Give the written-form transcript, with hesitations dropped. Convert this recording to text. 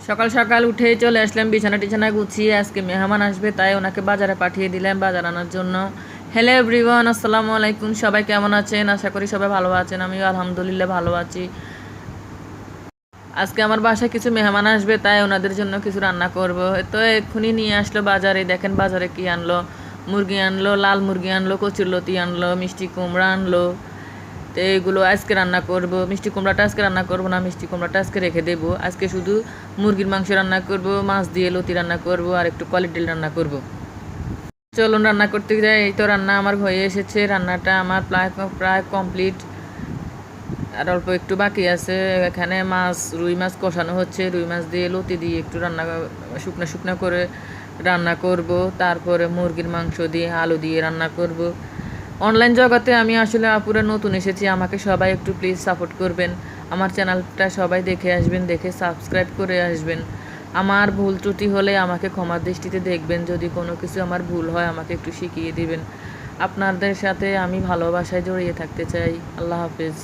সকাল সকাল উঠেই চলে আসলাম বিছানা টিছানা গুছিয়ে। আজকে মেহমান আসবে তাই ওনাকে বাজারে পাঠিয়ে দিলাম বাজার আনার জন্য। হ্যালো এভরিওয়ান, আসসালামু আলাইকুম। সবাই কেমন আছেন? আশা করি সবাই ভালো আছেন। আমিও আলহামদুলিল্লাহ ভালো আছি। আজকে আমার বাসায় কিছু মেহমান আসবে তাই ওনাদের জন্য কিছু রান্না করব। তো এক্ষুনি নিয়ে আসলো বাজারে। দেখেন বাজারে কি আনলো। মুরগি আনলো, লাল মুরগি আনলো, কচুরলতি আনলো, মিষ্টি কুমড়া আনলো। তো এইগুলো আজকে রান্না করব। মিষ্টি কুমড়াটা আজকে রান্না করব না, মিষ্টি কুমড়াটা আজকে রেখে দেবো। আজকে শুধু মুরগির মাংস রান্না করব, মাছ দিয়ে লতি রান্না করব, আর একটু কলের ডিল রান্না করব। চলুন রান্না করতে যাই। এই তো রান্না আমার হয়ে এসেছে। রান্নাটা আমার প্রায় প্রায় কমপ্লিট, আর অল্প একটু বাকি আছে। এখানে মাছ, রুই মাছ কষানো হচ্ছে। রুই মাছ দিয়ে লতি দিয়ে একটু রান্না শুকনো শুকনো করে রান্না করব। তারপরে মুরগির মাংস দিয়ে আলু দিয়ে রান্না করব। অনলাইন জগতে আমি আসলে আপুরা নতুন এসেছি, আমাকে সবাই একটু প্লিজ সাপোর্ট করবেন। আমার চ্যানেলটা সবাই দেখে আসবেন, দেখে সাবস্ক্রাইব করে আসবেন। আমার ভুল ত্রুটি হলে আমাকে ক্ষমার দৃষ্টিতে দেখবেন। যদি কোনো কিছু আমার ভুল হয় আমাকে একটু শিখিয়ে দিবেন। আপনাদের সাথে আমি ভালোবাসায় জড়িয়ে থাকতে চাই। আল্লাহ হাফেজ।